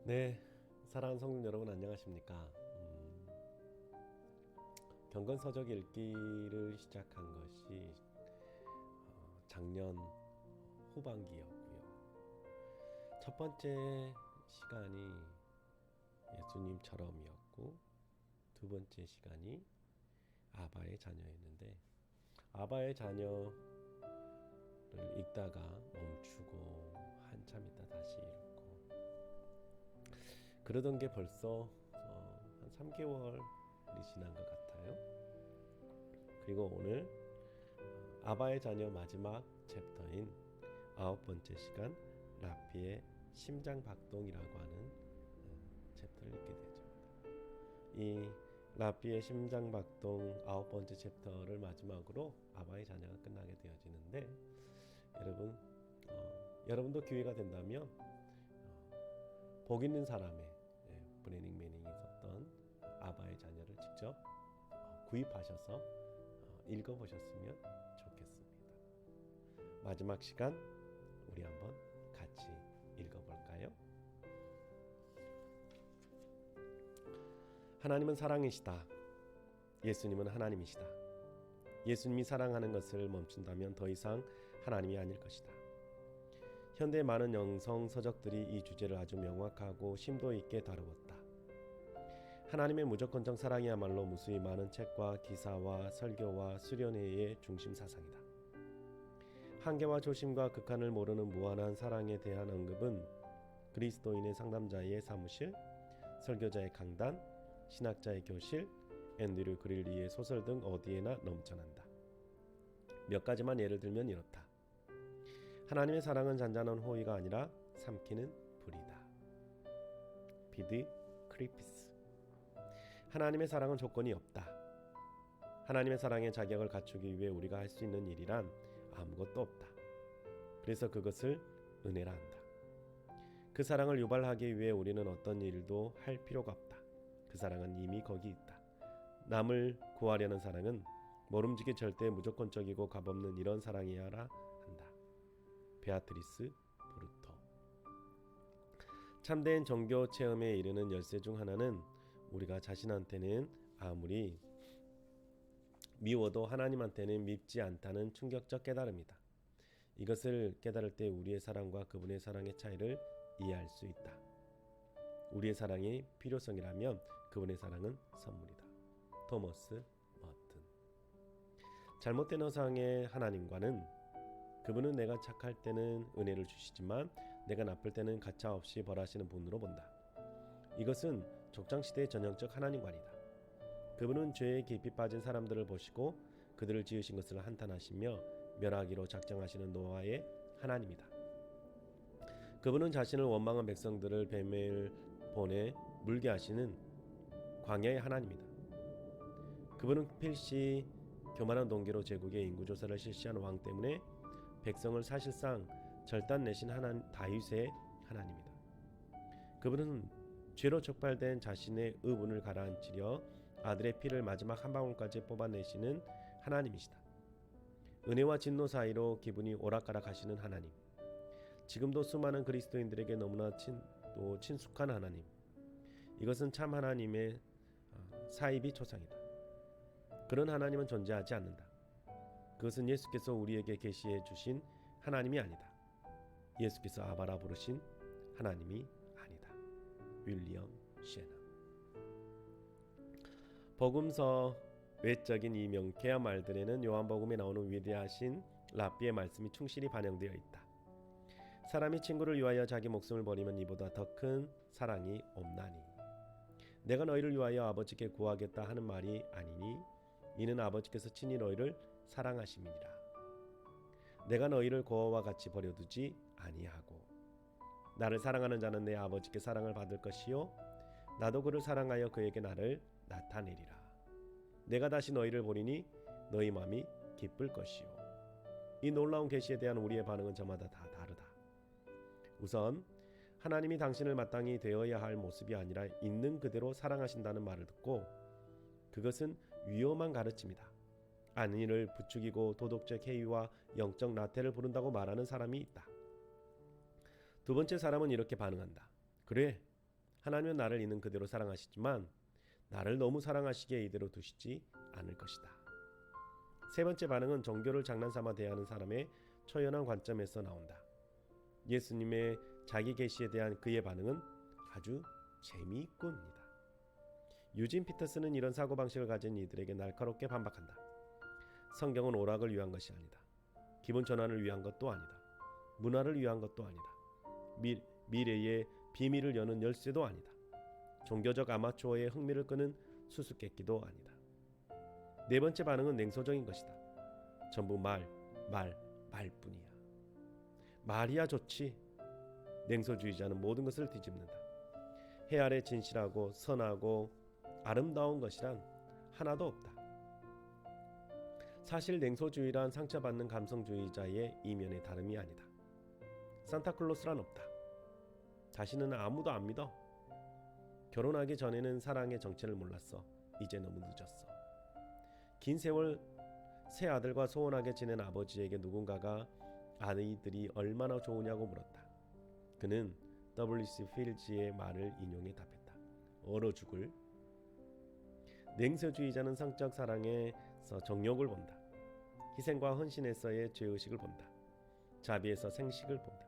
네, 사랑하는 성도 여러분 안녕하십니까? 경건서적 읽기를 시작한 것이 작년 후반기였고요. 첫 번째 시간이 예수님처럼이었고 두 번째 시간이 아바의 자녀였는데 아바의 자녀를 읽다가 멈추고 한참 있다 다시 읽고 그러던 게 벌써 한 3개월이 지난 것 같아요. 그리고 오늘 아바의 자녀 마지막 챕터인 9번째 시간 라피의 심장박동이라고 하는 챕터를 읽게 되죠. 이 라피의 심장박동 9번째 챕터를 마지막으로 아바의 자녀가 끝나게 되어지는데 여러분도 기회가 된다면 복 있는 사람의 브레닝 매닝이 썼던 아바의 자녀를 직접 구입하셔서 읽어보셨으면 좋겠습니다. 마지막 시간 우리 한번 같이 읽어볼까요? 하나님은 사랑이시다. 예수님은 하나님이시다. 예수님이 사랑하는 것을 멈춘다면 더 이상 하나님이 아닐 것이다. 현대 많은 영성 서적들이 이 주제를 아주 명확하고 심도 있게 다루었다. 하나님의 무조건적 사랑이야말로 무수히 많은 책과 기사와 설교와 수련회의 중심 사상이다. 한계와 조심과 극한을 모르는 무한한 사랑에 대한 언급은 그리스도인의 상담자의 사무실, 설교자의 강단, 신학자의 교실, 앤드류 그릴리의 소설 등 어디에나 넘쳐난다. 몇 가지만 예를 들면 이렇다. 하나님의 사랑은 잔잔한 호의가 아니라 삼키는 불이다. 비드 크리피스. 하나님의 사랑은 조건이 없다. 하나님의 사랑의 자격을 갖추기 위해 우리가 할 수 있는 일이란 아무것도 없다. 그래서 그것을 은혜라 한다. 그 사랑을 유발하기 위해 우리는 어떤 일도 할 필요가 없다. 그 사랑은 이미 거기 있다. 남을 구하려는 사랑은 모름지기 절대 무조건적이고 값없는 이런 사랑이야라 한다. 베아트리스 브루토. 참된 종교 체험에 이르는 열쇠 중 하나는 우리가 자신한테는 아무리 미워도 하나님한테는 밉지 않다는 충격적 깨달음이다. 이것을 깨달을 때 우리의 사랑과 그분의 사랑의 차이를 이해할 수 있다. 우리의 사랑이 필요성이라면 그분의 사랑은 선물이다. 토머스 머튼. 잘못된 허상의 하나님과는 그분은 내가 착할 때는 은혜를 주시지만 내가 나쁠 때는 가차없이 벌하시는 분으로 본다. 이것은 족장시대의 전형적 하나님관이다. 그분은 죄에 깊이 빠진 사람들을 보시고 그들을 지으신 것을 한탄하시며 멸하기로 작정하시는 노아의 하나님이다. 그분은 자신을 원망한 백성들을 뱀을 보내 물게 하시는 광야의 하나님이다. 그분은 필시 교만한 동기로 제국의 인구조사를 실시한 왕 때문에 백성을 사실상 절단 내신 다윗의 하나님이다. 그분은 죄로 촉발된 자신의 의분을 가라앉히려 아들의 피를 마지막 한 방울까지 뽑아내시는 하나님이시다. 은혜와 진노 사이로 기분이 오락가락하시는 하나님. 지금도 수많은 그리스도인들에게 너무나 친숙한 하나님. 이것은 참 하나님의 사이비 초상이다. 그런 하나님은 존재하지 않는다. 그것은 예수께서 우리에게 계시해 주신 하나님이 아니다. 예수께서 아바라 부르신 하나님이 아니다. 윌리엄 셰너. 복음서 외적인 이 명쾌한 말들에는 요한복음에 나오는 위대하신 라삐의 말씀이 충실히 반영되어 있다. 사람이 친구를 위하여 자기 목숨을 버리면 이보다 더 큰 사랑이 없나니. 내가 너희를 위하여 아버지께 구하겠다 하는 말이 아니니 이는 아버지께서 친히 너희를 사랑하심이니라. 내가 너희를 고아와 같이 버려두지 아니하고 나를 사랑하는 자는 내 아버지께 사랑을 받을 것이요 나도 그를 사랑하여 그에게 나를 나타내리라. 내가 다시 너희를 보리니 너희 마음이 기쁠 것이요. 이 놀라운 계시에 대한 우리의 반응은 저마다 다 다르다. 우선 하나님이 당신을 마땅히 되어야 할 모습이 아니라 있는 그대로 사랑하신다는 말을 듣고 그것은 위험한 가르침이다. 아는 이를 부추기고 도덕적 해이와 영적 나태를 부른다고 말하는 사람이 있다. 두 번째 사람은 이렇게 반응한다. 그래, 하나님은 나를 있는 그대로 사랑하시지만 나를 너무 사랑하시기에 이대로 두시지 않을 것이다. 세 번째 반응은 종교를 장난삼아 대하는 사람의 초연한 관점에서 나온다. 예수님의 자기 계시에 대한 그의 반응은 아주 재미있군입니다. 유진 피터스는 이런 사고방식을 가진 이들에게 날카롭게 반박한다. 성경은 오락을 위한 것이 아니다. 기분 전환을 위한 것도 아니다. 문화를 위한 것도 아니다. 미래의 비밀을 여는 열쇠도 아니다. 종교적 아마추어의 흥미를 끄는 수수께끼도 아니다. 네 번째 반응은 냉소적인 것이다. 전부 말뿐이야. 말이야 좋지. 냉소주의자는 모든 것을 뒤집는다. 해 아래 진실하고 선하고 아름다운 것이란 하나도 없다. 사실 냉소주의란 상처받는 감성주의자의 이면의 다름이 아니다. 산타클로스란 없다. 다시는 아무도 안 믿어. 결혼하기 전에는 사랑의 정체를 몰랐어. 이제 너무 늦었어. 긴 세월 새 아들과 소원하게 지낸 아버지에게 누군가가 아이들이 얼마나 좋으냐고 물었다. 그는 W.C. 필즈의 말을 인용해 답했다. 얼어 죽을. 냉소주의자는 성적 사랑에서 정욕을 본다. 희생과 헌신에서의 죄의식을 본다. 자비에서 생식을 본다.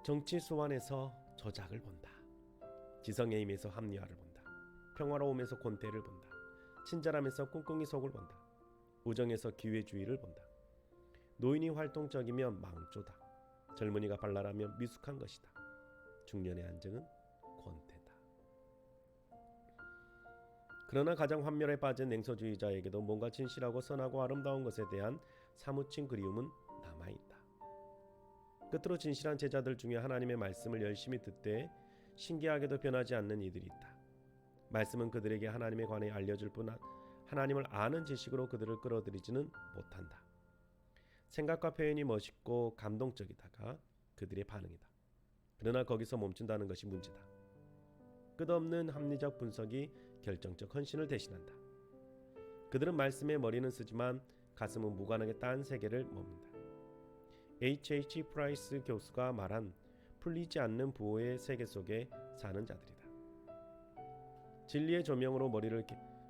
정치 수완에서 조작을 본다. 지성의 힘에서 합리화를 본다. 평화로움에서 권태를 본다. 친절함에서 꿍꿍이 속을 본다. 우정에서 기회주의를 본다. 노인이 활동적이면 망조다. 젊은이가 발랄하면 미숙한 것이다. 중년의 안정은 권태다. 그러나 가장 환멸에 빠진 냉소주의자에게도 뭔가 진실하고 선하고 아름다운 것에 대한 사무친 그리움은 남아있다. 끝으로 진실한 제자들 중에 하나님의 말씀을 열심히 듣되 신기하게도 변하지 않는 이들이 있다. 말씀은 그들에게 하나님에 관해 알려줄 뿐 하나님을 아는 지식으로 그들을 끌어들이지는 못한다. 생각과 표현이 멋있고 감동적이다가 그들의 반응이다. 그러나 거기서 멈춘다는 것이 문제다. 끝없는 합리적 분석이 결정적 헌신을 대신한다. 그들은 말씀에 머리는 쓰지만 가슴은 무관하게 딴 세계를 머문다. H.H. 프라이스 교수가 말한 풀리지 않는 부호의 세계 속에 사는 자들이다. 진리의 조명으로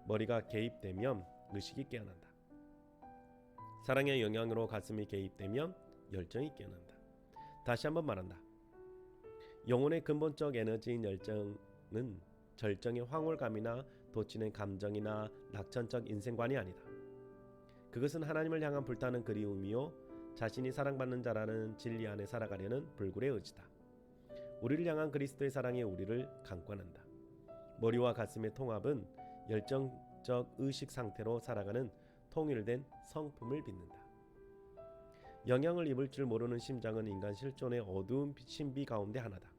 머리가 개입되면 의식이 깨어난다. 사랑의 영향으로 가슴이 개입되면 열정이 깨어난다. 다시 한번 말한다. 영혼의 근본적 에너지인 열정은 절정의 황홀감이나 돋치는 감정이나 낙천적 인생관이 아니다. 그것은 하나님을 향한 불타는 그리움이요 자신이 사랑받는 자라는 진리 안에 살아가려는 불굴의 의지다. 우리를 향한 그리스도의 사랑이 우리를 강권한다. 머리와 가슴의 통합은 열정적 의식 상태로 살아가는 통일된 성품을 빚는다. 영향을 입을 줄 모르는 심장은 인간 실존의 어두운 신비 가운데 하나다.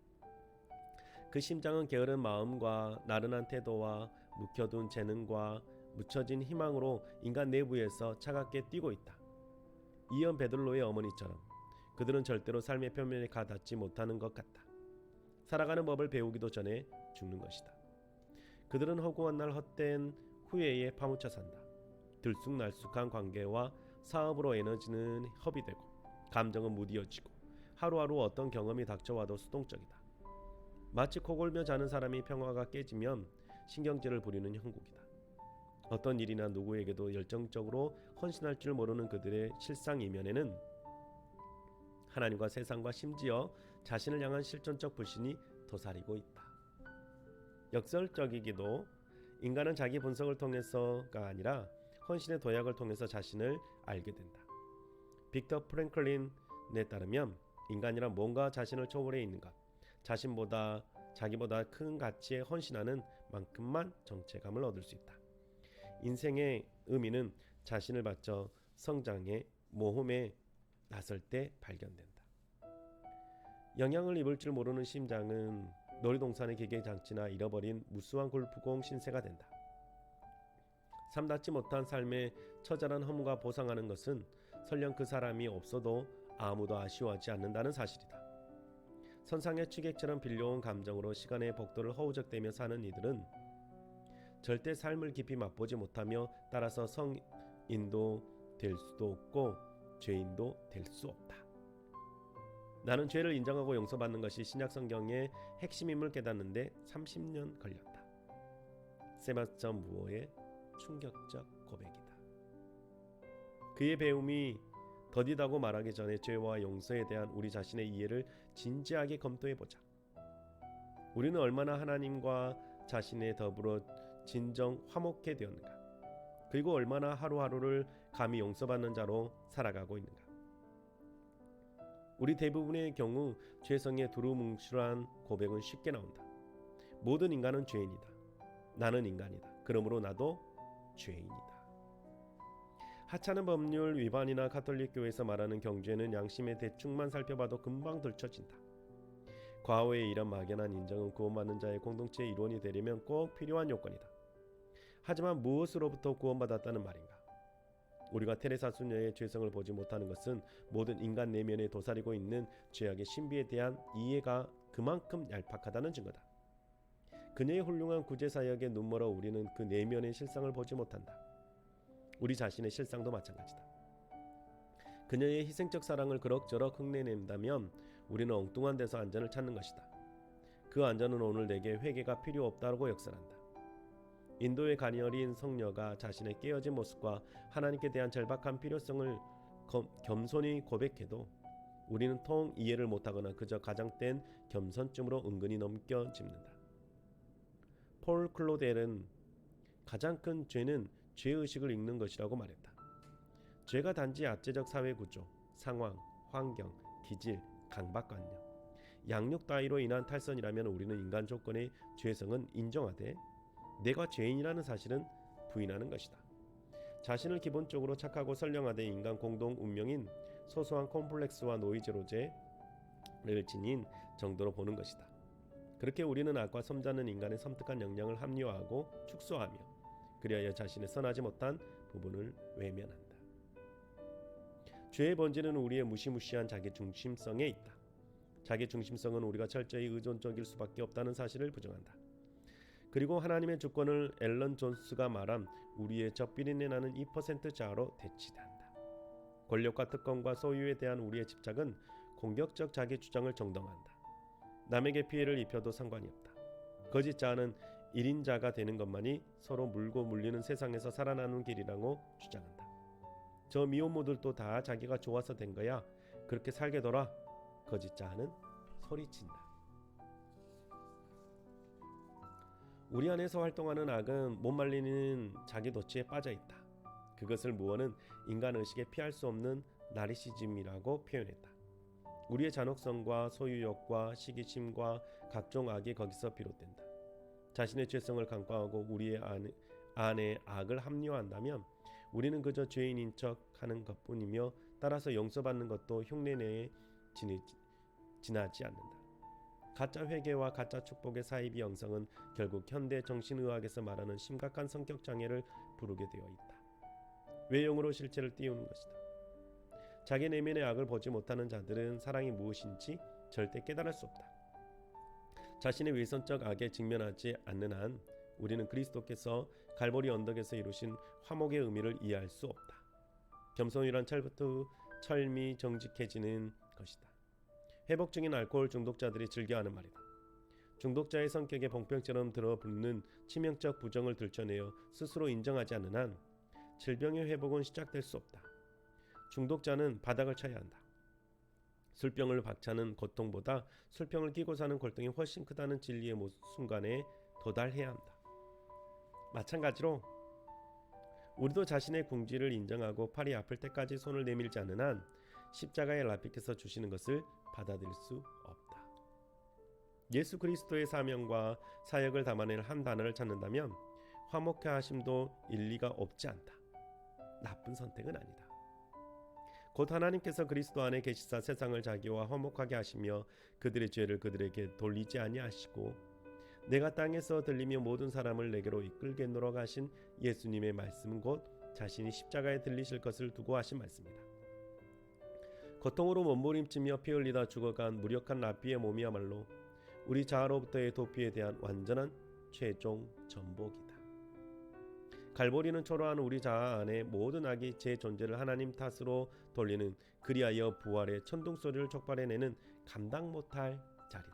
그 심장은 게으른 마음과 나른한 태도와 묵혀둔 재능과 묻혀진 희망으로 인간 내부에서 차갑게 뛰고 있다. 이언 베들로의 어머니처럼 그들은 절대로 삶의 표면에 가닿지 못하는 것 같다. 살아가는 법을 배우기도 전에 죽는 것이다. 그들은 허구한 날 헛된 후회에 파묻혀 산다. 들쑥날쑥한 관계와 사업으로 에너지는 허비되고 감정은 무디어지고 하루하루 어떤 경험이 닥쳐와도 수동적이다. 마치 코골며 자는 사람이 평화가 깨지면 신경질을 부리는 형국이다. 어떤 일이나 누구에게도 열정적으로 헌신할 줄 모르는 그들의 실상 이면에는 하나님과 세상과 심지어 자신을 향한 실존적 불신이 도사리고 있다. 역설적이기도 인간은 자기 분석을 통해서가 아니라 헌신의 도약을 통해서 자신을 알게 된다. 빅터 프랭클린에 따르면 인간이란 뭔가 자신을 초월해 있는 것, 자기보다 큰 가치에 헌신하는 만큼만 정체감을 얻을 수 있다. 인생의 의미는 자신을 바쳐 성장의 모험에 나설 때 발견된다. 영향을 입을 줄 모르는 심장은 놀이동산의 기계장치나 잃어버린 무수한 골프공 신세가 된다. 삶닿지 못한 삶의 처절한 허무가 보상하는 것은 설령 그 사람이 없어도 아무도 아쉬워하지 않는다는 사실이다. 선상의 취객처럼 빌려온 감정으로 시간의 복도를 허우적대며 사는 이들은 절대 삶을 깊이 맛보지 못하며 따라서 성인도 될 수도 없고 죄인도 될 수 없다. 나는 죄를 인정하고 용서받는 것이 신약 성경의 핵심임을 깨닫는데 30년 걸렸다. 세바스찬 무어의 충격적 고백이다. 그의 배움이 더디다고 말하기 전에 죄와 용서에 대한 우리 자신의 이해를 진지하게 검토해보자. 우리는 얼마나 하나님과 자신에 더불어 진정 화목해 되었는가? 그리고 얼마나 하루하루를 감히 용서받는 자로 살아가고 있는가? 우리 대부분의 경우 죄성의 두루뭉술한 고백은 쉽게 나온다. 모든 인간은 죄인이다. 나는 인간이다. 그러므로 나도 죄인이다. 하찮은 법률 위반이나 가톨릭 교회에서 말하는 경죄는 양심의 대충만 살펴봐도 금방 들춰진다. 과거의 이런 막연한 인정은 구원받는 자의 공동체의 일원이 되려면 꼭 필요한 요건이다. 하지만 무엇으로부터 구원받았다는 말인가? 우리가 테레사 수녀의 죄성을 보지 못하는 것은 모든 인간 내면에 도사리고 있는 죄악의 신비에 대한 이해가 그만큼 얄팍하다는 증거다. 그녀의 훌륭한 구제사역에 눈멀어 우리는 그 내면의 실상을 보지 못한다. 우리 자신의 실상도 마찬가지다. 그녀의 희생적 사랑을 그럭저럭 흉내낸다면 우리는 엉뚱한 데서 안전을 찾는 것이다. 그 안전은 오늘 내게 회개가 필요 없다고 역설한다. 인도의 가녀린 성녀가 자신의 깨어진 모습과 하나님께 대한 절박한 필요성을 겸손히 고백해도 우리는 통 이해를 못하거나 그저 가장된 겸손쯤으로 은근히 넘겨짚는다. 폴 클로델은 가장 큰 죄는 죄의식을 잃는 것이라고 말했다. 죄가 단지 아체적 사회구조, 상황, 환경, 기질, 강박관념, 양육 따위로 인한 탈선이라면 우리는 인간 조건의 죄성은 인정하되 내가 죄인이라는 사실은 부인하는 것이다. 자신을 기본적으로 착하고 선량하되 인간 공동 운명인 소소한 콤플렉스와 노이즈로제를 지닌 정도로 보는 것이다. 그렇게 우리는 악과 섬자는 인간의 섬뜩한 역량을 합리화하고 축소하며 그리하여 자신의 선하지 못한 부분을 외면한다. 죄의 본질은 우리의 무시무시한 자기중심성에 있다. 자기중심성은 우리가 철저히 의존적일 수밖에 없다는 사실을 부정한다. 그리고 하나님의 주권을 앨런 존스가 말한 우리의 적비린내 나는 2% 자아로 대치한다. 권력과 특권과 소유에 대한 우리의 집착은 공격적 자기 주장을 정당화한다. 남에게 피해를 입혀도 상관이 없다. 거짓 자아는 1인자가 되는 것만이 서로 물고 물리는 세상에서 살아나는 길이라고 주장한다. 저 미혼모들도 다 자기가 좋아서 된 거야. 그렇게 살게더라. 거짓 자아는 소리친다. 우리 안에서 활동하는 악은 못 말리는 자기 도취에 빠져 있다. 그것을 무어는 인간 의식에 피할 수 없는 나르시즘이라고 표현했다. 우리의 잔혹성과 소유욕과 시기심과 각종 악이 거기서 비롯된다. 자신의 죄성을 간과하고 우리의 안에 악을 합리화한다면 우리는 그저 죄인인 척 하는 것뿐이며 따라서 용서받는 것도 흉내내에 지나지 않는다. 가짜 회개와 가짜 축복의 사이비 영성은 결국 현대 정신의학에서 말하는 심각한 성격 장애를 부르게 되어 있다. 외형으로 실체를 띄우는 것이다. 자기 내면의 악을 보지 못하는 자들은 사랑이 무엇인지 절대 깨달을 수 없다. 자신의 위선적 악에 직면하지 않는 한 우리는 그리스도께서 갈보리 언덕에서 이루신 화목의 의미를 이해할 수 없다. 겸손이란 철부터 철미 정직해지는 것이다. 회복 중인 알코올 중독자들이 즐겨하는 말이다. 중독자의 성격에 봉병처럼 들어붙는 치명적 부정을 들춰내어 스스로 인정하지 않는 한 질병의 회복은 시작될 수 없다. 중독자는 바닥을 쳐야 한다. 술병을 박차는 고통보다 술병을 끼고 사는 골통이 훨씬 크다는 진리의 순간에 도달해야 한다. 마찬가지로 우리도 자신의 궁지를 인정하고 팔이 아플 때까지 손을 내밀지 않는 한 십자가의 라피께서 주시는 것을 받아들일 수 없다. 예수 그리스도의 사명과 사역을 담아낼 한 단어를 찾는다면 화목케 하심도 일리가 없지 않다. 나쁜 선택은 아니다. 곧 하나님께서 그리스도 안에 계시사 세상을 자기와 화목하게 하시며 그들의 죄를 그들에게 돌리지 아니하시고 내가 땅에서 들리며 모든 사람을 내게로 이끌겠노라 하신 예수님의 말씀은 곧 자신이 십자가에 들리실 것을 두고 하신 말씀이다. 고통으로 몸부림치며 피 흘리다 죽어간 무력한 라피의 몸이야말로 우리 자아로부터의 도피에 대한 완전한 최종 전복이다. 갈보리는 초라한 우리 자아 안에 모든 악이 제 존재를 하나님 탓으로 돌리는, 그리하여 부활의 천둥 소리를 촉발해내는 감당 못할 자리다.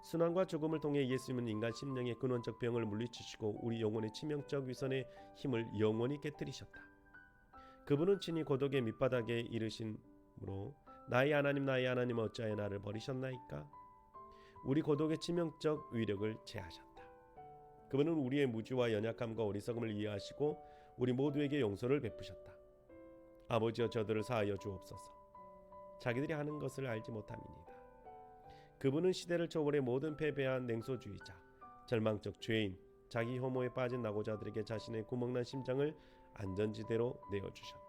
순환과 죽음을 통해 예수님은 인간 심령의 근원적 병을 물리치시고 우리 영혼의 치명적 위선의 힘을 영원히 깨뜨리셨다. 그분은 친히 고독의 밑바닥에 이르심으로 나의 하나님 어찌하여 나를 버리셨나이까? 우리 고독의 치명적 위력을 제하셨다. 그분은 우리의 무지와 연약함과 어리석음을 이해하시고 우리 모두에게 용서를 베푸셨다. 아버지여 저들을 사하여 주옵소서. 자기들이 하는 것을 알지 못함이니이다. 그분은 시대를 초월해 모든 패배한 냉소주의자, 절망적 죄인, 자기 혐오에 빠진 낙오자들에게 자신의 구멍난 심장을 안전지대로 내어주셨다.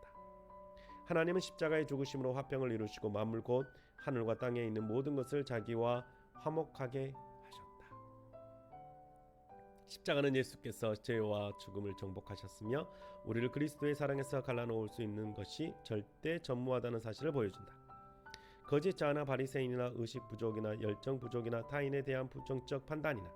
하나님은 십자가의 죽으심으로 화평을 이루시고 만물 곧 하늘과 땅에 있는 모든 것을 자기와 화목하게 하셨다. 십자가는 예수께서 죄와 죽음을 정복하셨으며 우리를 그리스도의 사랑에서 갈라놓을 수 있는 것이 절대 전무하다는 사실을 보여준다. 거짓 자나 바리새인이나 의식 부족이나 열정 부족이나 타인에 대한 부정적 판단이나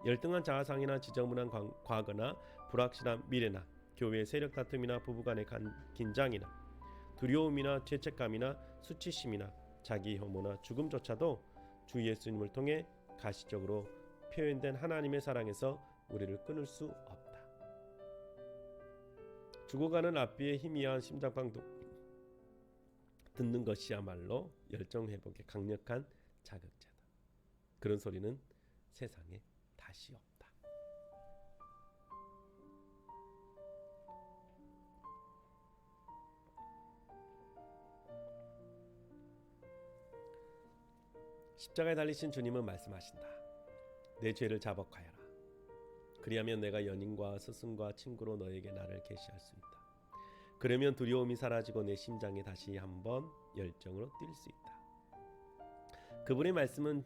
열등한 자아상이나 지저분한 과거나 불확실한 미래나 교회의 세력 다툼이나 부부간의 긴장이나 두려움이나 죄책감이나 수치심이나 자기 혐오나 죽음조차도 주 예수님을 통해 가시적으로 표현된 하나님의 사랑에서 우리를 끊을 수 없다. 죽어가는 앞뒤의 희미한 심장방도 듣는 것이야말로 열정 회복의 강력한 자극제다. 그런 소리는 세상에 다시 없다. 십자가에 달리신 주님은 말씀하신다. 내 죄를 자복하여라. 그리하면 내가 연인과 스승과 친구로 너에게 나를 계시할 수 있다. 그러면 두려움이 사라지고 내 심장에 다시 한번 열정으로 뛸 수 있다. 그분의 말씀은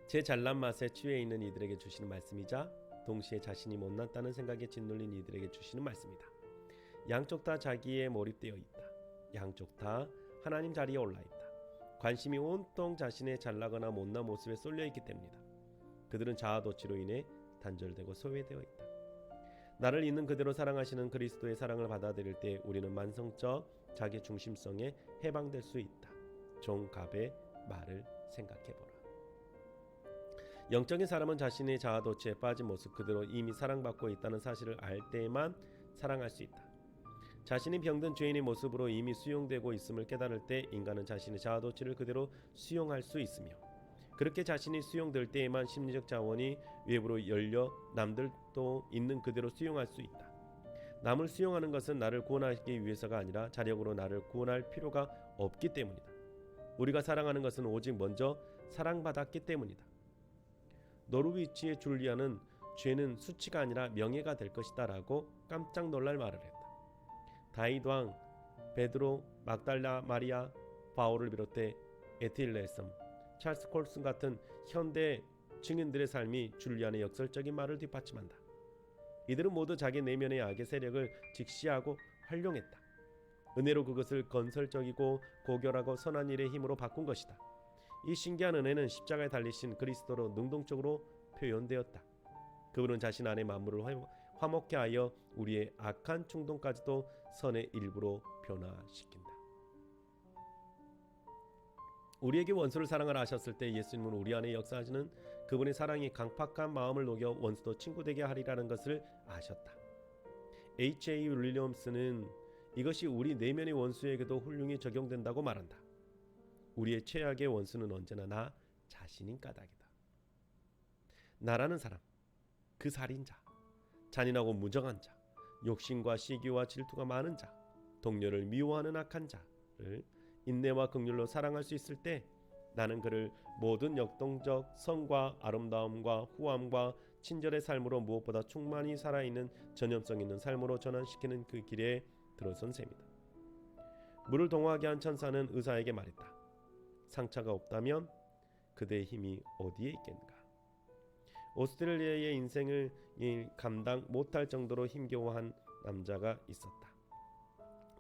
제 잘난 맛에 취해 있는 이들에게 주시는 말씀이자 동시에 자신이 못났다는 생각에 짓눌린 이들에게 주시는 말씀이다. 양쪽 다 자기에 몰입되어 있다. 양쪽 다 하나님 자리에 올라 있다. 관심이 온통 자신의 잘나거나 못난 모습에 쏠려 있기 때문이다. 그들은 자아도취로 인해 단절되고 소외되어 있다. 나를 있는 그대로 사랑하시는 그리스도의 사랑을 받아들일 때 우리는 만성적 자기 중심성에 해방될 수 있다. 존 갑의 말을 생각해보라. 영적인 사람은 자신의 자아도취에 빠진 모습 그대로 이미 사랑받고 있다는 사실을 알 때에만 사랑할 수 있다. 자신이 병든 죄인의 모습으로 이미 수용되고 있음을 깨달을 때 인간은 자신의 자아도취를 그대로 수용할 수 있으며, 그렇게 자신이 수용될 때에만 심리적 자원이 외부로 열려 남들도 있는 그대로 수용할 수 있다. 남을 수용하는 것은 나를 구원하기 위해서가 아니라 자력으로 나를 구원할 필요가 없기 때문이다. 우리가 사랑하는 것은 오직 먼저 사랑받았기 때문이다. 노르위치의 줄리아는 죄는 수치가 아니라 명예가 될 것이다 라고 깜짝 놀랄 말을 했다. 다윗 왕, 베드로, 막달라 마리아, 바울을 비롯해 에틸레섬, 찰스 콜슨 같은 현대 증인들의 삶이 줄리안의 역설적인 말을 뒷받침한다. 이들은 모두 자기 내면의 악의 세력을 직시하고 활용했다. 은혜로 그것을 건설적이고 고결하고 선한 일의 힘으로 바꾼 것이다. 이 신기한 은혜는 십자가에 달리신 그리스도로 능동적으로 표현되었다. 그분은 자신 안에 만물을 화목케 하여 우리의 악한 충동까지도 선의 일부로 변화시킨다. 우리에게 원수를 사랑하라 하셨을 때 예수님은 우리 안에 역사하시는 그분의 사랑이 강팍한 마음을 녹여 원수도 친구 되게 하리라는 것을 아셨다. H.A. 윌리엄스는 이것이 우리 내면의 원수에게도 훌륭히 적용된다고 말한다. 우리의 최악의 원수는 언제나 나 자신인 까닭이다. 나라는 사람, 그 살인자, 잔인하고 무정한 자, 욕심과 시기와 질투가 많은 자, 동료를 미워하는 악한 자를 인내와 긍휼로 사랑할 수 있을 때 나는 그를 모든 역동적 성과 아름다움과 후함과 친절의 삶으로 무엇보다 충만히 살아있는 전염성 있는 삶으로 전환시키는 그 길에 들어선 셈이다. 물을 동화하게 한 천사는 의사에게 말했다. 상처가 없다면 그대의 힘이 어디에 있겠는가. 오스트레일리아의 인생을 감당 못할 정도로 힘겨워한 남자가 있었다.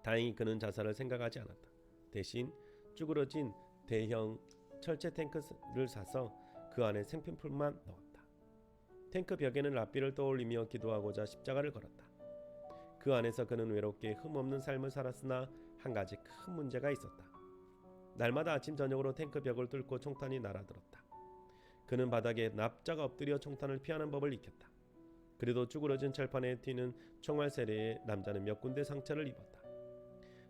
다행히 그는 자살을 생각하지 않았다. 대신 쭈그러진 대형 철제 탱크를 사서 그 안에 생필품만 넣었다. 탱크 벽에는 랍비를 떠올리며 기도하고자 십자가를 걸었다. 그 안에서 그는 외롭게 흠없는 삶을 살았으나 한 가지 큰 문제가 있었다. 날마다 아침 저녁으로 탱크 벽을 뚫고 총탄이 날아들었다. 그는 바닥에 납작 엎드려 총탄을 피하는 법을 익혔다. 그래도 쭈그러진 철판에 튀는 총알 세례에 남자는 몇 군데 상처를 입었다.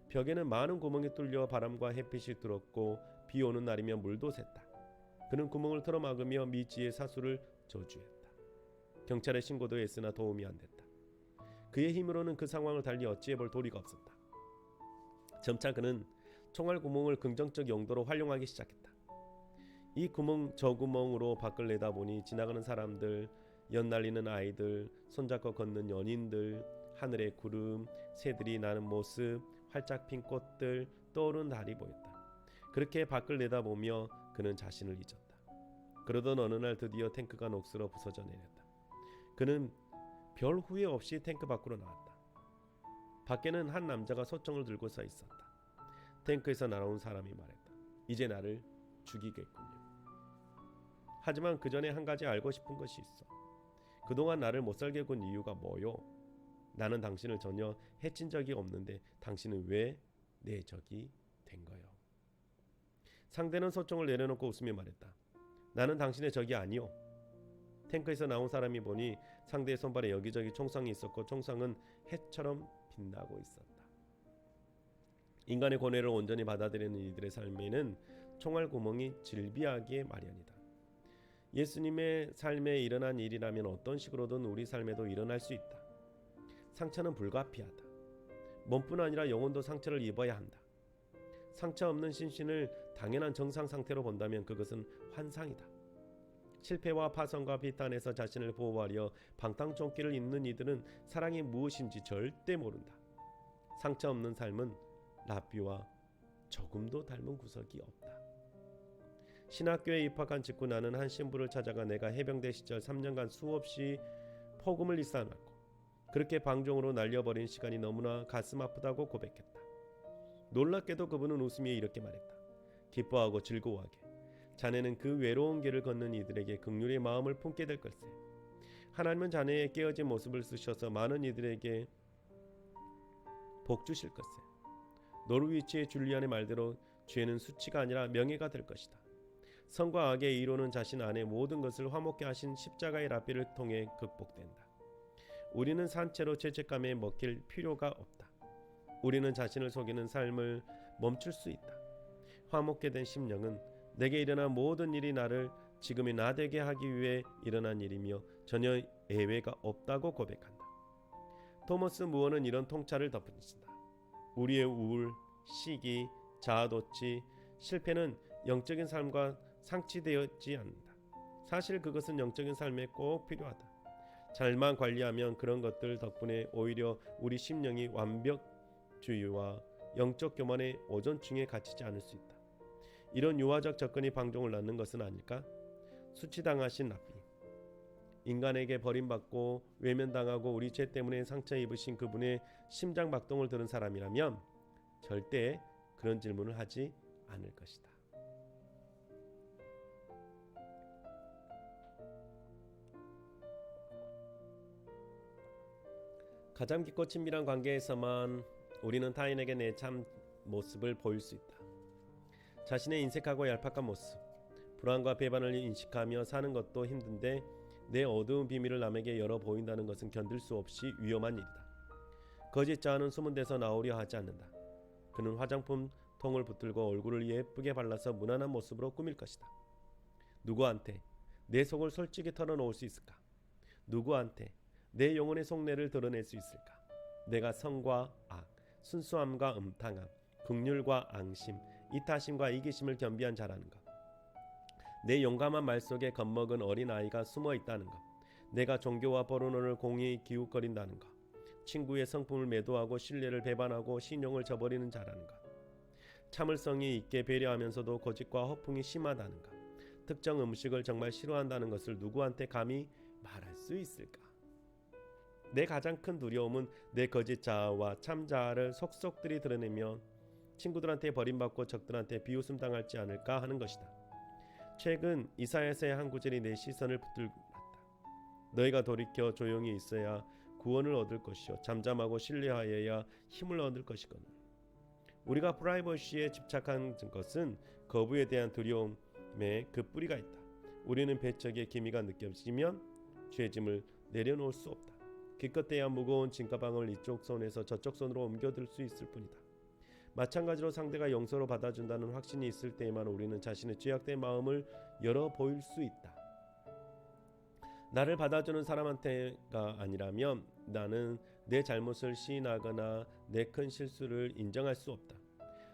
벽에는 많은 구멍이 뚫려 바람과 햇빛이 들었고 비 오는 날이면 물도 샜다. 그는 구멍을 틀어막으며 미지의 사수를 저주했다. 경찰에 신고도 했으나 도움이 안 됐다. 그의 힘으로는 그 상황을 달리 어찌해볼 도리가 없었다. 점차 그는 총알 구멍을 긍정적 용도로 활용하기 시작했다. 이 구멍 저 구멍으로 밖을 내다보니 지나가는 사람들, 연날리는 아이들, 손잡고 걷는 연인들, 하늘의 구름, 새들이 나는 모습, 활짝 핀 꽃들, 떠오르는 달이 보였다. 그렇게 밖을 내다보며 그는 자신을 잊었다. 그러던 어느 날 드디어 탱크가 녹슬어 부서져 내렸다. 그는 별 후회 없이 탱크 밖으로 나왔다. 밖에는 한 남자가 소총을 들고 서 있었다. 탱크에서 날아온 사람이 말했다. 이제 나를 죽이겠군요. 하지만 그 전에 한 가지 알고 싶은 것이 있어. 그동안 나를 못살게 군 이유가 뭐요? 나는 당신을 전혀 해친 적이 없는데 당신은 왜 내 적이 된 거요? 상대는 소총을 내려놓고 웃으며 말했다. 나는 당신의 적이 아니오. 탱크에서 나온 사람이 보니 상대의 손발에 여기저기 총상이 있었고 총상은 해처럼 빛나고 있었다. 인간의 고뇌를 온전히 받아들이는 이들의 삶에는 총알 구멍이 질비하기에 마련이다. 예수님의 삶에 일어난 일이라면 어떤 식으로든 우리 삶에도 일어날 수 있다. 상처는 불가피하다. 몸뿐 아니라 영혼도 상처를 입어야 한다. 상처 없는 신신을 당연한 정상 상태로 본다면 그것은 환상이다. 실패와 파손과 비탄에서 자신을 보호하려 방탕조끼를 입는 이들은 사랑이 무엇인지 절대 모른다. 상처 없는 삶은 랍비와 조금도 닮은 구석이 없다. 신학교에 입학한 직후 나는 한 신부를 찾아가 내가 해병대 시절 3년간 수없이 폭음을 일삼았고 그렇게 방종으로 날려버린 시간이 너무나 가슴 아프다고 고백했다. 놀랍게도 그분은 웃으며 이렇게 말했다. 기뻐하고 즐거워하게. 자네는 그 외로운 길을 걷는 이들에게 긍휼의 마음을 품게 될 걸세. 하나님은 자네의 깨어진 모습을 쓰셔서 많은 이들에게 복 주실 걸세. 노르위치의 줄리안의 말대로 죄는 수치가 아니라 명예가 될 것이다. 선과 악의 이로는 자신 안에 모든 것을 화목케 하신 십자가의 랍비를 통해 극복된다. 우리는 산채로 죄책감에 먹힐 필요가 없다. 우리는 자신을 속이는 삶을 멈출 수 있다. 화목케 된 심령은 내게 일어난 모든 일이 나를 지금의 나 되게 하기 위해 일어난 일이며 전혀 예외가 없다고 고백한다. 토머스 무어는 이런 통찰을 덧붙인다. 우리의 우울, 시기, 자아도취, 실패는 영적인 삶과 상치되었지 않는다. 사실 그것은 영적인 삶에 꼭 필요하다. 잘만 관리하면 그런 것들 덕분에 오히려 우리 심령이 완벽주의와 영적 교만의 오존층에 갇히지 않을 수 있다. 이런 유화적 접근이 방종을 낳는 것은 아닐까? 수치당하신 랍비, 인간에게 버림받고 외면당하고 우리 죄 때문에 상처 입으신 그분의 심장박동을 들은 사람이라면 절대 그런 질문을 하지 않을 것이다. 가장 깊고 친밀한 관계에서만 우리는 타인에게 내 참 모습을 보일 수 있다. 자신의 인색하고 얄팍한 모습, 불안과 배반을 인식하며 사는 것도 힘든데 내 어두운 비밀을 남에게 열어 보인다는 것은 견딜 수 없이 위험한 일이다. 거짓 자아는 숨은 데서 나오려 하지 않는다. 그는 화장품 통을 붙들고 얼굴을 예쁘게 발라서 무난한 모습으로 꾸밀 것이다. 누구한테 내 속을 솔직히 털어놓을 수 있을까? 누구한테 내 영혼의 속내를 드러낼 수 있을까? 내가 선과 악, 순수함과 음탕함, 긍휼과 앙심, 이타심과 이기심을 겸비한 자라는 것. 내 용감한 말 속에 겁먹은 어린아이가 숨어 있다는 것. 내가 종교와 포르노를 공히 기웃거린다는 것. 친구의 성품을 매도하고 신뢰를 배반하고 신용을 저버리는 자라는 것. 참을성이 있게 배려하면서도 거짓과 허풍이 심하다는 것. 특정 음식을 정말 싫어한다는 것을 누구한테 감히 말할 수 있을까? 내 가장 큰 두려움은 내 거짓 자아와 참 자아를 속속들이 드러내며 친구들한테 버림받고 적들한테 비웃음 당할지 않을까 하는 것이다. 최근 이사야서의 한 구절이 내 시선을 붙들고 났다. 너희가 돌이켜 조용히 있어야 구원을 얻을 것이요 잠잠하고 신뢰하여야 힘을 얻을 것이거늘. 우리가 프라이버시에 집착한 것은 거부에 대한 두려움에 그 뿌리가 있다. 우리는 배척의 기미가 느껴지면 죄짐을 내려놓을 수 없다. 기껏해야 무거운 짐가방을 이쪽 손에서 저쪽 손으로 옮겨들 수 있을 뿐이다. 마찬가지로 상대가 용서로 받아준다는 확신이 있을 때에만 우리는 자신의 죄악된 마음을 열어 보일 수 있다. 나를 받아주는 사람한테가 아니라면 나는 내 잘못을 시인하거나 내 큰 실수를 인정할 수 없다.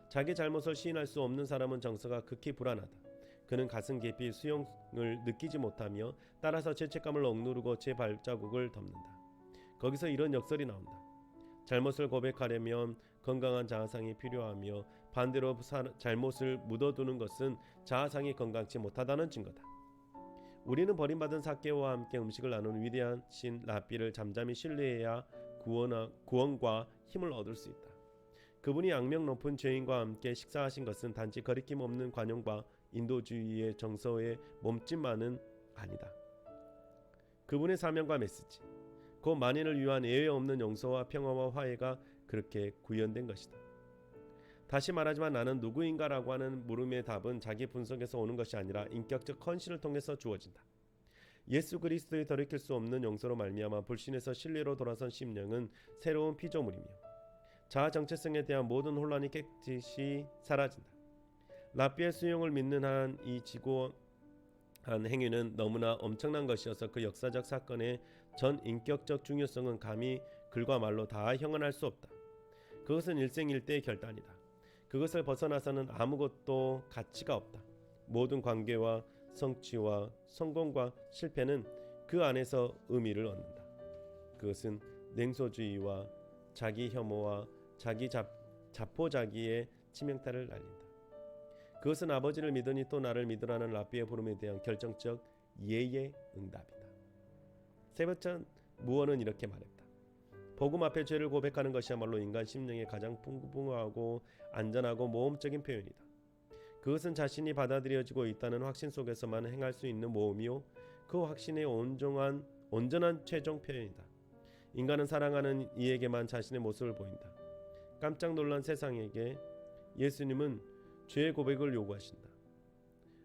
자기 잘못을 시인할 수 없는 사람은 정서가 극히 불안하다. 그는 가슴 깊이 수용을 느끼지 못하며 따라서 죄책감을 억누르고 제 발자국을 덮는다. 거기서 이런 역설이 나온다. 잘못을 고백하려면 건강한 자아상이 필요하며 반대로 잘못을 묻어두는 것은 자아상이 건강치 못하다는 증거다. 우리는 버림받은 삭개오와 함께 음식을 나누는 위대한 신 라삐를 잠잠히 신뢰해야 구원과 힘을 얻을 수 있다. 그분이 악명 높은 죄인과 함께 식사하신 것은 단지 거리낌 없는 관용과 인도주의의 정서의 몸짓만은 아니다. 그분의 사명과 메시지, 곧 만인을 위한 예외 없는 용서와 평화와 화해가 그렇게 구현된 것이다. 다시 말하지만 나는 누구인가라고 하는 물음의 답은 자기 분석에서 오는 것이 아니라 인격적 헌신을 통해서 주어진다. 예수 그리스도의 돌이킬 수 없는 용서로 말미암아 불신에서 신뢰로 돌아선 심령은 새로운 피조물이며 자아 정체성에 대한 모든 혼란이 깨끗이 사라진다. 라삐의 수용을 믿는 한 이 지고한 행위는 너무나 엄청난 것이어서 그 역사적 사건의 전 인격적 중요성은 감히 글과 말로 다 형언할 수 없다. 그것은 일생일대의 결단이다. 그것을 벗어나서는 아무것도 가치가 없다. 모든 관계와 성취와 성공과 실패는 그 안에서 의미를 얻는다. 그것은 냉소주의와 자기 혐오와 자기 자포자기의 치명타를 날린다. 그것은 아버지를 믿으니 또 나를 믿으라는 라삐의 부름에 대한 결정적 예의 응답이다. 세바스찬 무어는 이렇게 말했다. 복음 앞에 죄를 고백하는 것이야말로 인간 심령의 가장 풍부하고 안전하고 모험적인 표현이다. 그것은 자신이 받아들여지고 있다는 확신 속에서만 행할 수 있는 모험이요 그 확신의 온전한 최종 표현이다. 인간은 사랑하는 이에게만 자신의 모습을 보인다. 깜짝 놀란 세상에게 예수님은 죄의 고백을 요구하신다.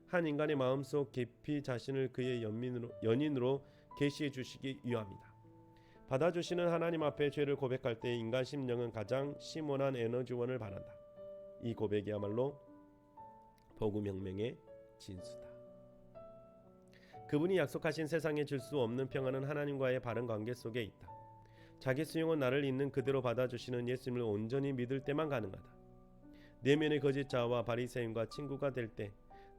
한 인간의 마음속 깊이 자신을 그의 연인으로 계시해 주시기 위함이다. 받아주시는 하나님 앞에 죄를 고백할 때 인간 심령은 가장 심원한 에너지원을 바란다. 이 고백이야말로 복음혁명의 진수다. 그분이 약속하신 세상에 줄 수 없는 평안은 하나님과의 바른 관계 속에 있다. 자기 수용은 나를 있는 그대로 받아주시는 예수님을 온전히 믿을 때만 가능하다. 내면의 거짓 자아와 바리새인과 친구가 될 때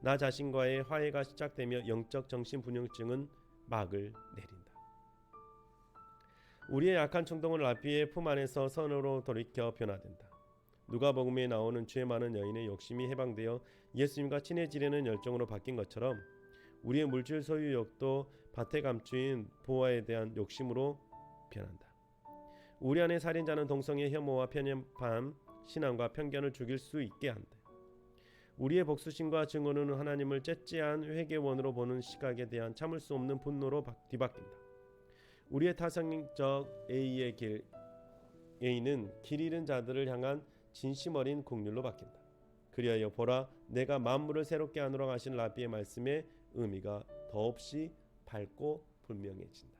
나 자신과의 화해가 시작되며 영적 정신분열증은 막을 내린다. 우리의 약한 충동은 라삐의 품 안에서 선으로 돌이켜 변화된다. 누가복음에 나오는 죄 많은 여인의 욕심이 해방되어 예수님과 친해지려는 열정으로 바뀐 것처럼 우리의 물질 소유욕도 밭에 감추인 보화에 대한 욕심으로 변한다. 우리 안에 살인자는 동성의 혐오와 편협함, 신앙과 편견을 죽일 수 있게 한다. 우리의 복수심과 증오는 하나님을 째째한 회개원으로 보는 시각에 대한 참을 수 없는 분노로 뒤바뀐다. 우리의 타성적 A는 길 잃은 자들을 향한 진심 어린 긍휼로 바뀐다. 그리하여 보라 내가 만물을 새롭게 하노라 하신 라삐의 말씀의 의미가 더없이 밝고 분명해진다.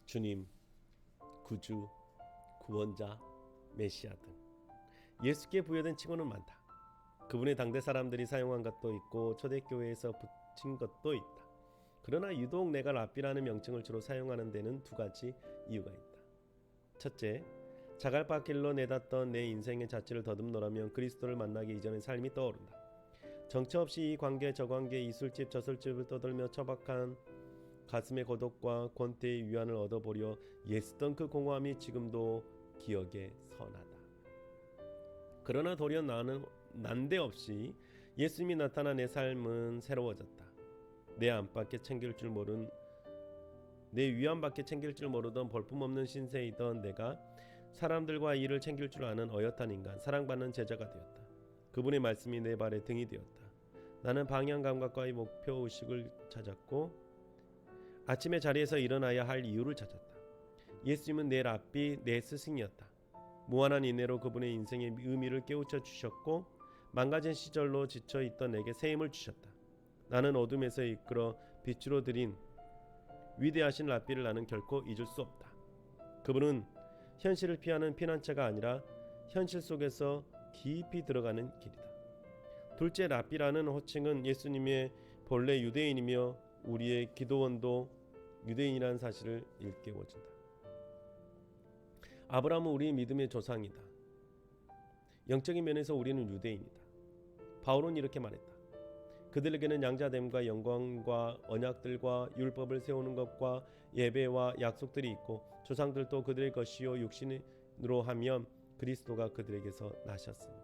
주님, 구주, 구원자, 메시아 등 예수께 부여된 칭호는 많다. 그분의 당대 사람들이 사용한 것도 있고 초대교회에서 붙인 것도 있다. 그러나 유독 내가 라삐라는 명칭을 주로 사용하는 데는 두 가지 이유가 있다. 첫째, 자갈밭길로 내닫던 내 인생의 자취를 더듬노라면 그리스도를 만나기 이전의 삶이 떠오른다. 정처 없이 이 관계 저 관계 이술집 저술집을 떠돌며 처박한 가슴의 고독과 권태의 위안을 얻어보려 애쓰던 그 공허함이 지금도 기억에 선하다. 그러나 도리어 나는 난데없이 예수님이 나타나 내 삶은 새로워졌다. 내 안밖에 챙길 줄 모른 내 위안밖에 챙길 줄 모르던 볼품없는 신세이던 내가 사람들과 일을 챙길 줄 아는 어엿한 인간, 사랑받는 제자가 되었다. 그분의 말씀이 내 발의 등이 되었다. 나는 방향 감각과의 목표 의식을 찾았고 아침에 자리에서 일어나야 할 이유를 찾았다. 예수님은 내 랍비, 내 스승이었다. 무한한 인내로 그분의 인생의 의미를 깨우쳐 주셨고 망가진 시절로 지쳐있던 내게 새 힘을 주셨다. 나는 어둠에서 이끌어 빛으로 들인 위대하신 랍비를 나는 결코 잊을 수 없다. 그분은 현실을 피하는 피난처가 아니라 현실 속에서 깊이 들어가는 길이다. 둘째, 랍비라는 호칭은 예수님의 본래 유대인이며 우리의 기도원도 유대인이라는 사실을 일깨워준다. 아브라함은 우리의 믿음의 조상이다. 영적인 면에서 우리는 유대인이다. 바울은 이렇게 말했다. 그들에게는 양자됨과 영광과 언약들과 율법을 세우는 것과 예배와 약속들이 있고 조상들도 그들의 것이요 육신으로 하면 그리스도가 그들에게서 나셨으니.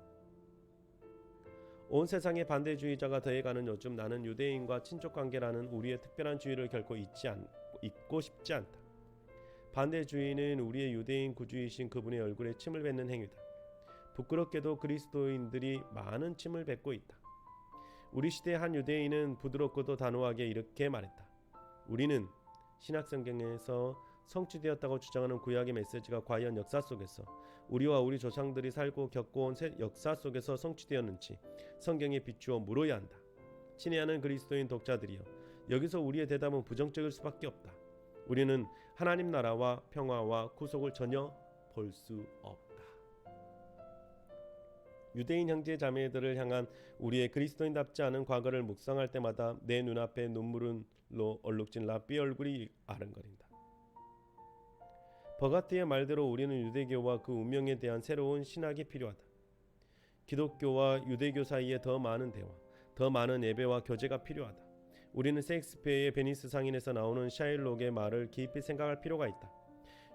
온 세상의 반대주의자가 더해가는 요즘 나는 유대인과 친족관계라는 우리의 특별한 주의를 결코 잊고 싶지 않다. 반대주의는 우리의 유대인 구주이신 그분의 얼굴에 침을 뱉는 행위다. 부끄럽게도 그리스도인들이 많은 침을 뱉고 있다. 우리 시대의 한 유대인은 부드럽고도 단호하게 이렇게 말했다. 우리는 신약성경에서 성취되었다고 주장하는 구약의 메시지가 과연 역사 속에서 우리와 우리 조상들이 살고 겪어온 역사 속에서 성취되었는지 성경에 비추어 물어야 한다. 친애하는 그리스도인 독자들이여, 여기서 우리의 대답은 부정적일 수밖에 없다. 우리는 하나님 나라와 평화와 구속을 전혀 볼 수 없다. 유대인 형제 자매들을 향한 우리의 그리스도인답지 않은 과거를 묵상할 때마다 내 눈앞에 눈물로 얼룩진 랍비의 얼굴이 아른거린다. 버가트의 말대로 우리는 유대교와 그 운명에 대한 새로운 신학이 필요하다. 기독교와 유대교 사이에 더 많은 대화, 더 많은 예배와 교제가 필요하다. 우리는 셰익스피어의 베니스 상인에서 나오는 샤일록의 말을 깊이 생각할 필요가 있다.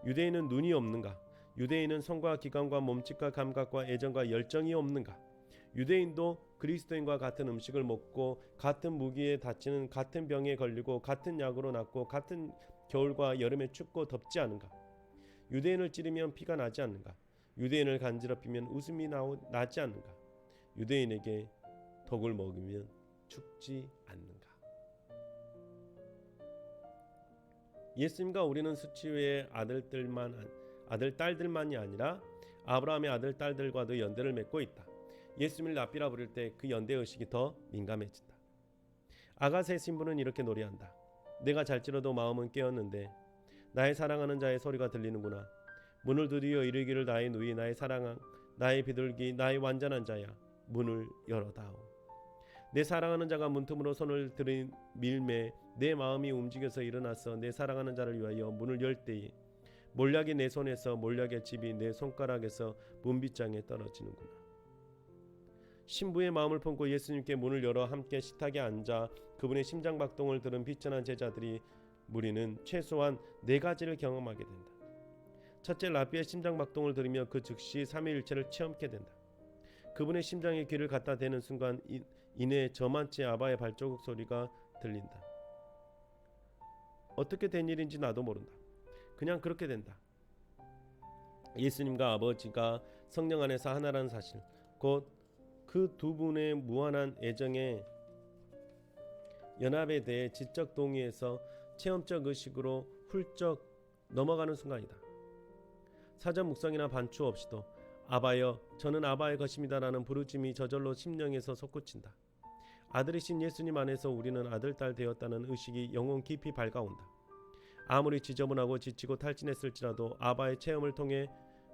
유대인은 눈이 없는가? 유대인은 손과 기관과 몸짓과 감각과 애정과 열정이 없는가? 유대인도 그리스도인과 같은 음식을 먹고 같은 무기에 다치는 같은 병에 걸리고 같은 약으로 낫고 같은 겨울과 여름에 춥고 덥지 않은가? 유대인을 찌르면 피가 나지 않는가? 유대인을 간지럽히면 웃음이 나지 않는가? 유대인에게 독을 먹이면 죽지 않는가? 예수님과 우리는 수치의 아들, 딸들만이 아니라 아브라함의 아들, 딸들과도 연대를 맺고 있다. 예수님을 랍비라 부를 때 그 연대 의식이 더 민감해진다. 아가새 신부는 이렇게 노래한다. 내가 잘찌러도 마음은 깨었는데 나의 사랑하는 자의 소리가 들리는구나. 문을 두드려 이르기를 나의 누이, 나의 사랑한, 나의 비둘기, 나의 완전한 자야, 문을 열어다오. 내 사랑하는 자가 문틈으로 손을 밀매 내 마음이 움직여서 일어나서 내 사랑하는 자를 위하여 문을 열 때에 몰약이 내 손에서, 몰약의 집이 내 손가락에서 문빗장에 떨어지는구나. 신부의 마음을 품고 예수님께 문을 열어 함께 식탁에 앉아 그분의 심장박동을 들은 비천한 제자들이 무리는 최소한 4가지를 경험하게 된다. 첫째, 랍비의 심장박동을 들으며 그 즉시 삼위일체를 체험케 된다. 그분의 심장에 귀를 갖다 대는 순간 이내 저만치 아바의 발자국 소리가 들린다. 어떻게 된 일인지 나도 모른다. 그냥 그렇게 된다. 예수님과 아버지가 성령 안에서 하나라는 사실, 곧 그 두 분의 무한한 애정의 연합에 대해 지적 동의에서 체험적 의식으로 훌쩍 넘어가는 순간이다. 사전 묵상이나 반추 없이도 아바여, 저는 아바의 것입니다라는 부르짐이 저절로 심령에서 솟구친다. 아들이신 예수님 안에서 우리는 아들, 딸 되었다는 의식이 영혼 깊이 밝아온다. 아무리 지저분하고 지치고 탈진했을지라도 아바의 체험을 통해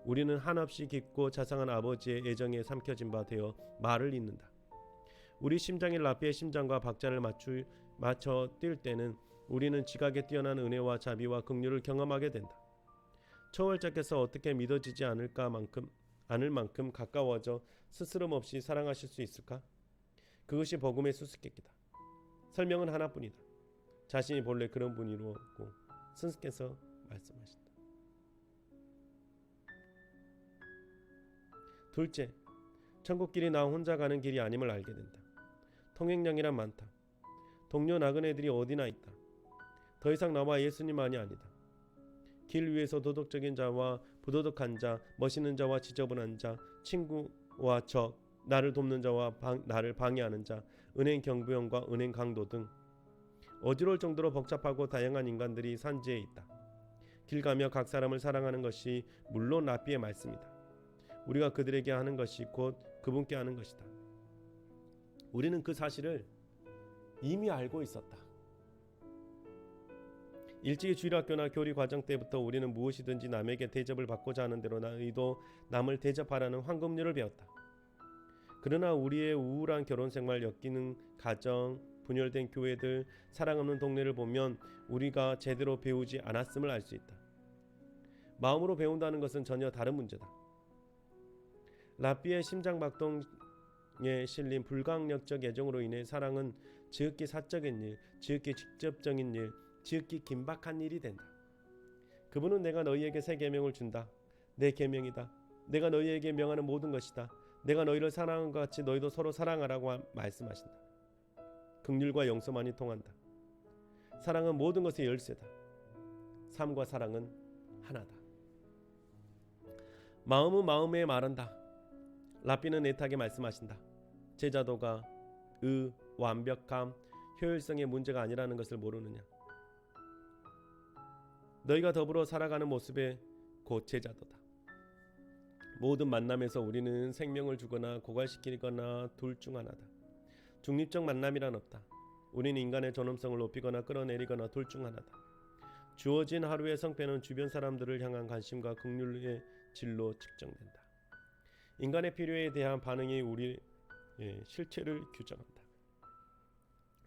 우리는 한없이 깊고 자상한 아버지의 애정에 삼켜진 바 되어 말을 잇는다. 우리 심장이 랍비의 심장과 박자를 맞춰 뛸 때는 우리는 지각에 뛰어난 은혜와 자비와 긍휼을 경험하게 된다. 초월자께서 어떻게 믿어지지 않을 만큼 가까워져 스스럼 없이 사랑하실 수 있을까? 그것이 복음의 수수께끼다. 설명은 하나뿐이다. 자신이 본래 그런 분이었고 스승께서 말씀하신다. 둘째, 천국길이 나 혼자 가는 길이 아님을 알게 된다. 통행량이란 많다. 동료 나그네들이 어디나 있다. 더 이상 나와 예수님만이 아니다. 길 위에서 도덕적인 자와 부도덕한 자, 멋있는 자와 지저분한 자, 친구와 적, 나를 돕는 자와 나를 방해하는 자, 은행 경비원과 은행 강도 등 어지러울 정도로 복잡하고 다양한 인간들이 산지에 있다. 길 가며 각 사람을 사랑하는 것이 물론 랍비의 말씀이다. 우리가 그들에게 하는 것이 곧 그분께 하는 것이다. 우리는 그 사실을 이미 알고 있었다. 일찍이 주일학교나 교리 과정 때부터 우리는 무엇이든지 남에게 대접을 받고자 하는 대로 너희도 남을 대접하라는 황금률을 배웠다. 그러나 우리의 우울한 결혼생활, 엮이는 가정, 분열된 교회들, 사랑 없는 동네를 보면 우리가 제대로 배우지 않았음을 알 수 있다. 마음으로 배운다는 것은 전혀 다른 문제다. 랍비의 심장박동에 실린 불가항력적 애정으로 인해 사랑은 지극히 사적인 일, 지극히 직접적인 일, 지극히 긴박한 일이 된다. 그분은 내가 너희에게 새 계명을 준다. 내 계명이다. 내가 너희에게 명하는 모든 것이다. 내가 너희를 사랑한 것 같이 너희도 서로 사랑하라고 말씀하신다. 긍휼과 용서만이 통한다. 사랑은 모든 것의 열쇠다. 삶과 사랑은 하나다. 마음은 마음에 말한다. 랍비는 애타게 말씀하신다. 제자도가 완벽함, 효율성의 문제가 아니라는 것을 모르느냐. 너희가 더불어 살아가는 모습에 곧 제자도다. 모든 만남에서 우리는 생명을 주거나 고갈시키거나 둘 중 하나다. 중립적 만남이란 없다. 우리는 인간의 존엄성을 높이거나 끌어내리거나 둘 중 하나다. 주어진 하루의 성패는 주변 사람들을 향한 관심과 긍휼의 질로 측정된다. 인간의 필요에 대한 반응이 우리의 실체를 규정한다.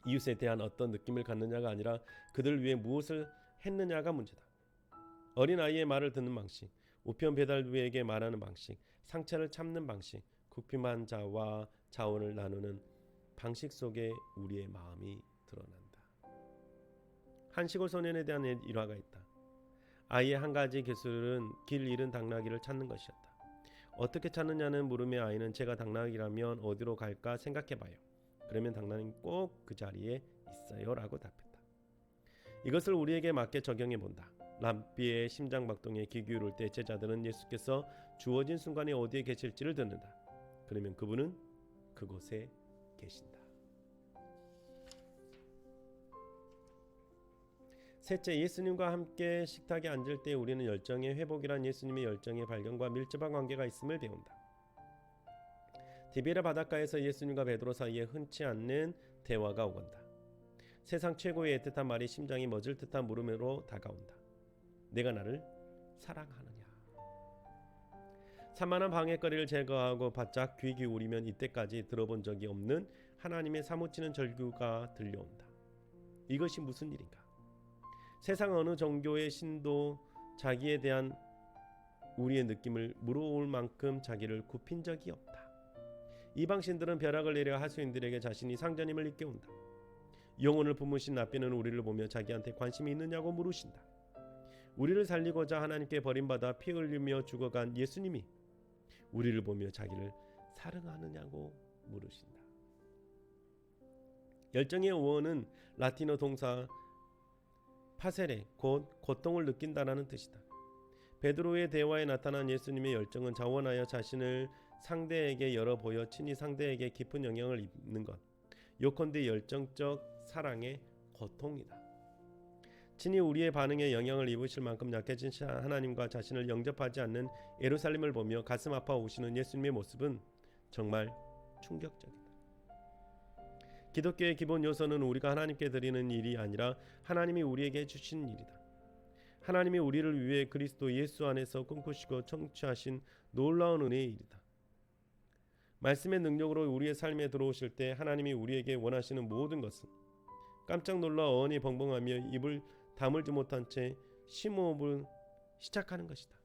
이웃에 대한 어떤 느낌을 갖느냐가 아니라 그들 위해 무엇을 했느냐가 문제다. 어린아이의 말을 듣는 방식, 우편 배달부에게 말하는 방식, 상처를 참는 방식, 굽힘한 자와 자원을 나누는 방식 속에 우리의 마음이 드러난다. 한 시골 소년에 대한 일화가 있다. 아이의 한 가지 기술은 길 잃은 당나귀를 찾는 것이었다. 어떻게 찾느냐는 물음에 아이는 제가 당나귀라면 어디로 갈까 생각해봐요. 그러면 당나귀는 꼭 그 자리에 있어요 라고 답했다. 이것을 우리에게 맞게 적용해본다. 랍비의 심장박동에 귀 기울일 때 제자들은 예수께서 주어진 순간에 어디에 계실지를 듣는다. 그러면 그분은 그곳에 계신다. 셋째, 예수님과 함께 식탁에 앉을 때 우리는 열정의 회복이란 예수님의 열정의 발견과 밀접한 관계가 있음을 배운다. 디베라 바닷가에서 예수님과 베드로 사이에 흔치 않는 대화가 오건다. 세상 최고의 애틋한 말이 심장이 멎을 듯한 물음으로 다가온다. 내가 나를 사랑하느냐. 산만한 방해거리를 제거하고 바짝 귀 기울이면 이때까지 들어본 적이 없는 하나님의 사무치는 절규가 들려온다. 이것이 무슨 일인가? 세상 어느 종교의 신도 자기에 대한 우리의 느낌을 물어올 만큼 자기를 굽힌 적이 없다. 이방신들은 벼락을 내려 하수인들에게 자신이 상전임을 일깨운다. 영혼을 품으신 랍비는 우리를 보며 자기한테 관심이 있느냐고 물으신다. 우리를 살리고자 하나님께 버림받아 피 흘리며 죽어간 예수님이 우리를 보며 자기를 사랑하느냐고 물으신다. 열정의 원은 라틴어 동사 파세레, 곧 고통을 느낀다라는 뜻이다. 베드로의 대화에 나타난 예수님의 열정은 자원하여 자신을 상대에게 열어 보여 친히 상대에게 깊은 영향을 입는 것, 요컨대 열정적 사랑의 고통이다. 친히 우리의 반응에 영향을 입으실 만큼 약해진 하나님과 자신을 영접하지 않는 예루살렘을 보며 가슴 아파 오시는 예수님의 모습은 정말 충격적이다. 기독교의 기본 요소는 우리가 하나님께 드리는 일이 아니라 하나님이 우리에게 주신 일이다. 하나님이 우리를 위해 그리스도 예수 안에서 꿈꾸시고 청취하신 놀라운 은혜의 일이다. 말씀의 능력으로 우리의 삶에 들어오실 때 하나님이 우리에게 원하시는 모든 것은 깜짝 놀라 어언이 벙벙하며 입을 다물지 못한 채 심호흡을 시작하는 것이다.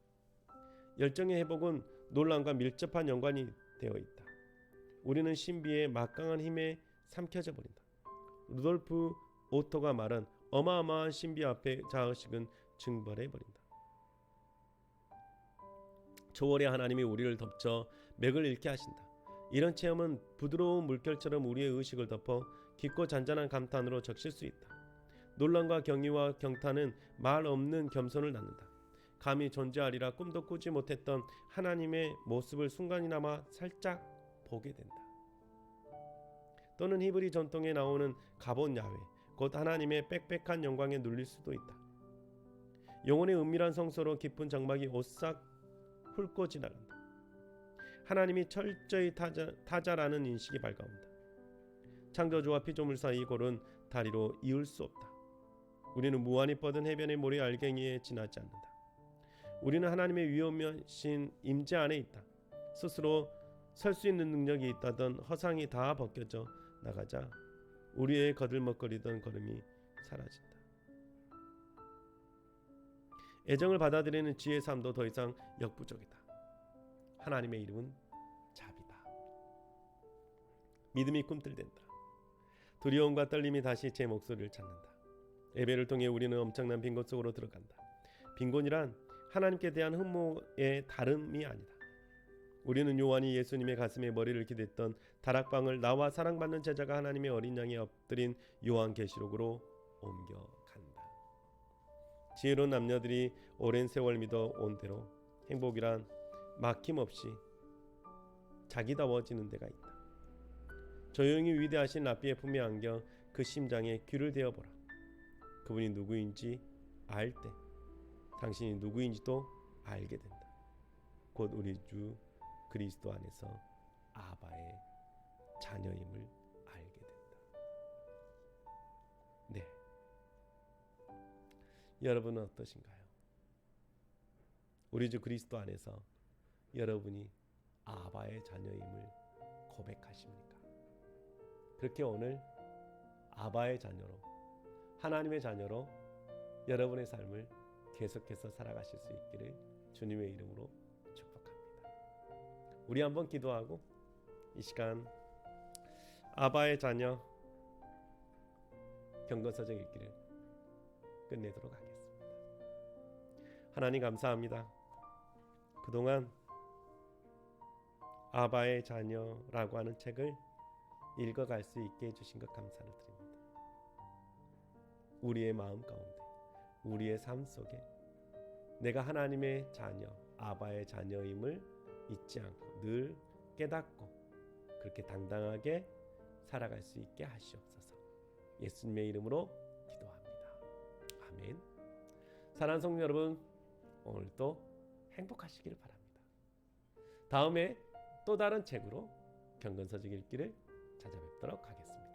열정의 회복은 놀람과 밀접한 연관이 되어 있다. 우리는 신비의 막강한 힘에 삼켜져 버린다. 루돌프 오토가 말한 어마어마한 신비 앞에 자의식은 증발해 버린다. 초월의 하나님이 우리를 덮쳐 맥을 잃게 하신다. 이런 체험은 부드러운 물결처럼 우리의 의식을 덮어 깊고 잔잔한 감탄으로 적실 수 있다. 놀람과 경의와 경탄은 말 없는 겸손을 낳는다. 감히 존재하리라 꿈도 꾸지 못했던 하나님의 모습을 순간이나마 살짝 보게 된다. 또는 히브리 전통에 나오는 가본 야훼, 곧 하나님의 빽빽한 영광에 눌릴 수도 있다. 영혼의 은밀한 성소로 깊은 장막이 오싹 훑고 지나간다. 하나님이 철저히 타자라는 인식이 밝아온다. 창조주와 피조물 사이 골은 다리로 이을 수 없다. 우리는 무한히 뻗은 해변의 모래 알갱이에 지나지 않는다. 우리는 하나님의 위엄하신 임재 안에 있다. 스스로 설 수 있는 능력이 있다던 허상이 다 벗겨져 나가자 우리의 거들먹거리던 걸음이 사라진다. 애정을 받아들이는 지혜의 삶도 더 이상 역부족이다. 하나님의 이름은 자비다. 믿음이 꿈틀댄다. 두려움과 떨림이 다시 제 목소리를 찾는다. 예배를 통해 우리는 엄청난 빈곤 속으로 들어간다. 빈곤이란 하나님께 대한 흠모의 다름이 아니다. 우리는 요한이 예수님의 가슴에 머리를 기댔던 다락방을 나와 사랑받는 제자가 하나님의 어린 양에 엎드린 요한계시록으로 옮겨간다. 지혜로운 남녀들이 오랜 세월 믿어 온 대로 행복이란 막힘없이 자기다워지는 데가 있다. 조용히 위대하신 랍비의 품에 안겨 그 심장에 귀를 대어보라. 그분이 누구인지 알 때 당신이 누구인지도 알게 된다. 곧 우리 주 그리스도 안에서 아바의 자녀임을 알게 된다. 네, 여러분은 어떠신가요? 우리 주 그리스도 안에서 여러분이 아바의 자녀임을 고백하십니까? 그렇게 오늘 아바의 자녀로, 하나님의 자녀로 여러분의 삶을 계속해서 살아가실 수 있기를 주님의 이름으로 축복합니다. 우리 한번 기도하고 이 시간 아바의 자녀 경건서적 읽기를 끝내도록 하겠습니다. 하나님 감사합니다. 그동안 아바의 자녀라고 하는 책을 읽어갈 수 있게 해주신 것 감사를 드립니다. 우리의 마음 가운데, 우리의 삶 속에 내가 하나님의 자녀, 아바의 자녀임을 잊지 않고 늘 깨닫고 그렇게 당당하게 살아갈 수 있게 하시옵소서. 예수님의 이름으로 기도합니다. 아멘. 사랑하는 성도 여러분, 오늘도 행복하시기를 바랍니다. 다음에 또 다른 책으로 경건서적 읽기를 찾아뵙도록 하겠습니다.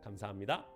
감사합니다.